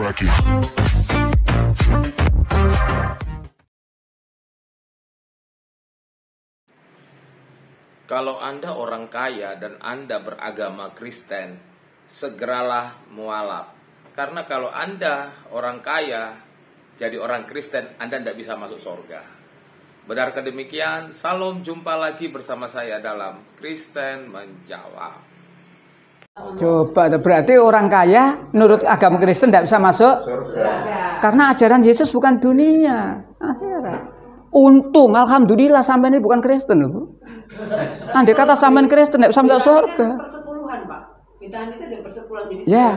crack it. Kalau Anda orang kaya dan Anda beragama Kristen, segeralah mualaf. Karena kalau Anda orang kaya, jadi orang Kristen, Anda tidak bisa masuk surga. Benarkah demikian? Salam, jumpa lagi bersama saya dalam Kristen Menjawab. Coba, berarti orang kaya menurut agama Kristen tidak bisa masuk surga. Karena ajaran Yesus bukan dunia, akhirat. Untung, alhamdulillah sampai ini bukan Kristen loh, Bu. Andai kata sampai Kristen tidak bisa masuk surga. Persepuluhan, Pak. Kita itu ada persepuluhan jadi ya,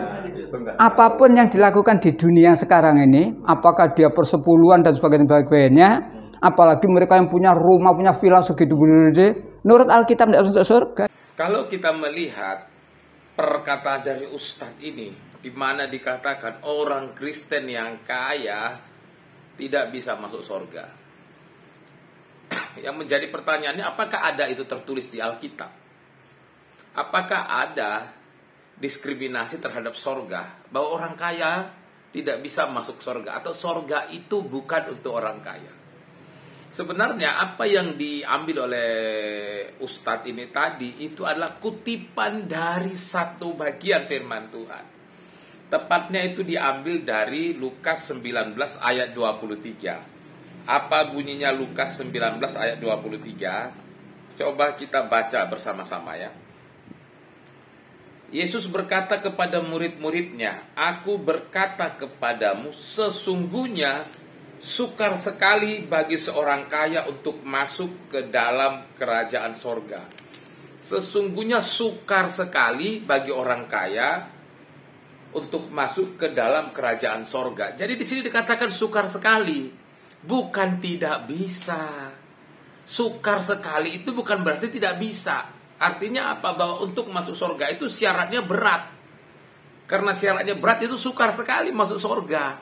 apapun yang dilakukan di dunia sekarang ini, apakah dia persepuluhan dan sebagainya, apalagi mereka yang punya rumah, punya villa segitu gede, menurut Alkitab tidak masuk surga. Kalau kita melihat perkataan dari Ustadz ini, di mana dikatakan orang Kristen yang kaya tidak bisa masuk surga. Yang menjadi pertanyaannya, apakah ada itu tertulis di Alkitab? Apakah ada diskriminasi terhadap sorga, bahwa orang kaya tidak bisa masuk sorga, atau sorga itu bukan untuk orang kaya? Sebenarnya apa yang diambil oleh Ustadz ini tadi itu adalah kutipan dari satu bagian firman Tuhan. Tepatnya itu diambil dari Lukas 19 ayat 23. Apa bunyinya Lukas 19 ayat 23? Coba kita baca bersama-sama ya. Yesus berkata kepada murid-muridnya, "Aku berkata kepadamu, sesungguhnya sukar sekali bagi seorang kaya untuk masuk ke dalam kerajaan sorga." Sesungguhnya sukar sekali bagi orang kaya untuk masuk ke dalam kerajaan sorga. Jadi di sini dikatakan sukar sekali. Bukan tidak bisa. Sukar sekali itu bukan berarti tidak bisa. Artinya apa? Bahwa untuk masuk surga itu syaratnya berat. Karena syaratnya berat itu sukar sekali masuk surga.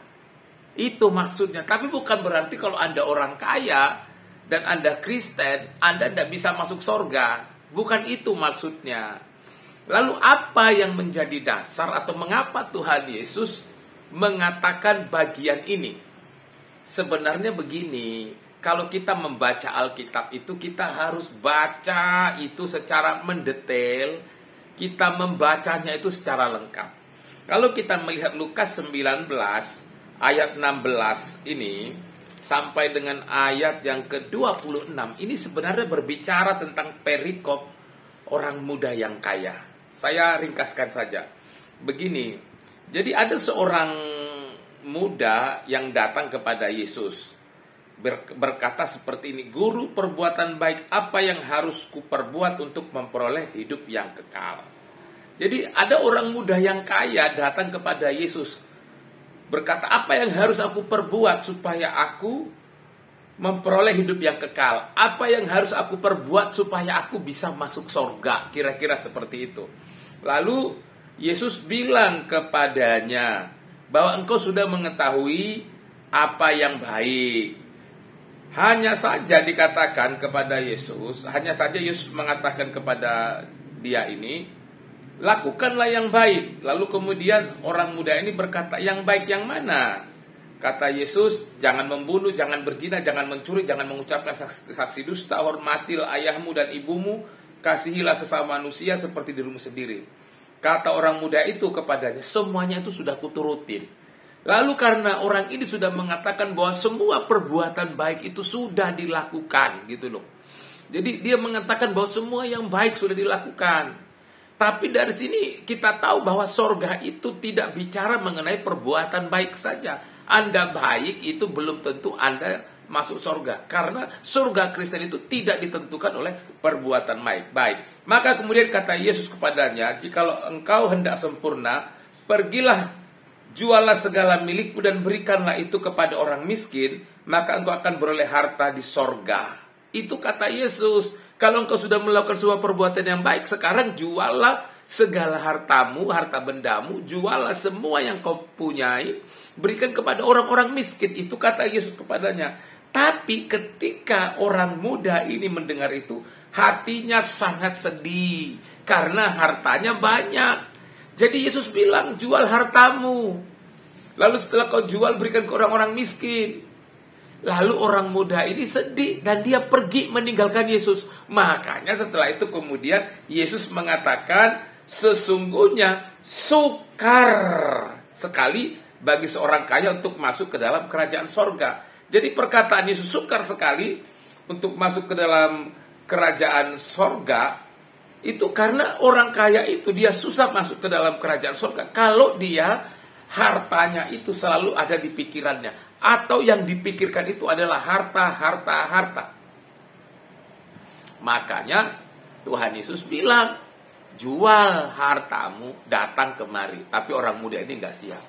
Itu maksudnya. Tapi bukan berarti kalau Anda orang kaya dan Anda Kristen, Anda tidak bisa masuk surga. Bukan itu maksudnya. Lalu apa yang menjadi dasar atau mengapa Tuhan Yesus mengatakan bagian ini? Sebenarnya begini, kalau kita membaca Alkitab itu kita harus baca itu secara mendetail, kita membacanya itu secara lengkap. Kalau kita melihat Lukas 19 ayat 16 ini sampai dengan ayat yang ke-26, ini sebenarnya berbicara tentang perikop orang muda yang kaya. Saya ringkaskan saja. Begini, jadi ada seorang muda yang datang kepada Yesus berkata seperti ini, "Guru, perbuatan baik apa yang harus kuperbuat untuk memperoleh hidup yang kekal?" Jadi ada orang muda yang kaya datang kepada Yesus berkata, "Apa yang harus aku perbuat supaya aku memperoleh hidup yang kekal? Apa yang harus aku perbuat supaya aku bisa masuk surga?" Kira-kira seperti itu. Lalu Yesus bilang kepadanya bahwa engkau sudah mengetahui apa yang baik. Hanya saja dikatakan kepada Yesus, hanya saja Yesus mengatakan kepada dia ini, "Lakukanlah yang baik." Lalu kemudian orang muda ini berkata, "Yang baik yang mana?" Kata Yesus, "Jangan membunuh, jangan berzina, jangan mencuri, jangan mengucapkan saksi dusta, hormatilah ayahmu dan ibumu, kasihilah sesama manusia seperti dirimu sendiri." Kata orang muda itu kepadanya, "Semuanya itu sudah kuturutin." Lalu karena orang ini sudah mengatakan bahwa semua perbuatan baik itu sudah dilakukan, gitu loh. Jadi dia mengatakan bahwa semua yang baik sudah dilakukan. Tapi dari sini kita tahu bahwa sorga itu tidak bicara mengenai perbuatan baik saja. Anda baik itu belum tentu Anda masuk sorga. Karena surga Kristen itu tidak ditentukan oleh perbuatan baik. Maka kemudian kata Yesus kepadanya, "Jikalau engkau hendak sempurna, pergilah, jualah segala milikmu dan berikanlah itu kepada orang miskin, maka engkau akan beroleh harta di sorga." Itu kata Yesus. Kalau engkau sudah melakukan sebuah perbuatan yang baik, sekarang jualah segala hartamu, harta bendamu, jualah semua yang kau punyai, berikan kepada orang-orang miskin. Itu kata Yesus kepadanya. Tapi ketika orang muda ini mendengar itu, hatinya sangat sedih karena hartanya banyak. Jadi Yesus bilang, "Jual hartamu." Lalu setelah kau jual, berikan ke orang-orang miskin. Lalu orang muda ini sedih dan dia pergi meninggalkan Yesus. Makanya setelah itu kemudian Yesus mengatakan, sesungguhnya sukar sekali bagi seorang kaya untuk masuk ke dalam kerajaan sorga. Jadi perkataan Yesus sukar sekali untuk masuk ke dalam kerajaan sorga, itu karena orang kaya itu dia susah masuk ke dalam kerajaan sorga kalau dia hartanya itu selalu ada di pikirannya. Atau yang dipikirkan itu adalah harta. Makanya Tuhan Yesus bilang, jual hartamu, datang kemari. Tapi orang muda ini gak siap.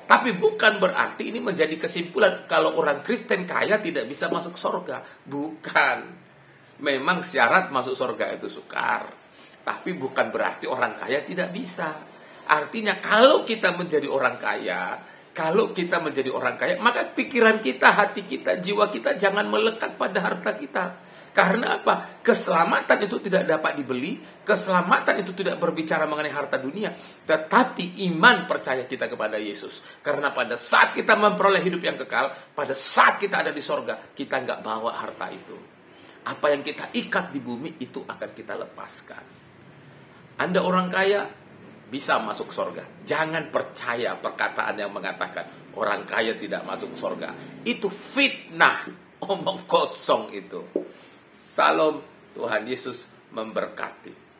Tapi bukan berarti ini menjadi kesimpulan kalau orang Kristen kaya tidak bisa masuk surga. Bukan. Memang syarat masuk surga itu sukar. Tapi bukan berarti orang kaya tidak bisa. Artinya kalau kita menjadi orang kaya, maka pikiran kita, hati kita, jiwa kita jangan melekat pada harta kita. Karena apa? Keselamatan itu tidak dapat dibeli. Keselamatan itu tidak berbicara mengenai harta dunia. Tetapi iman percaya kita kepada Yesus. Karena pada saat kita memperoleh hidup yang kekal, pada saat kita ada di sorga, kita nggak bawa harta itu. Apa yang kita ikat di bumi, itu akan kita lepaskan. Anda orang kaya, bisa masuk sorga. Jangan percaya perkataan yang mengatakan orang kaya tidak masuk sorga. Itu fitnah, omong kosong itu. Salam, Tuhan Yesus memberkati.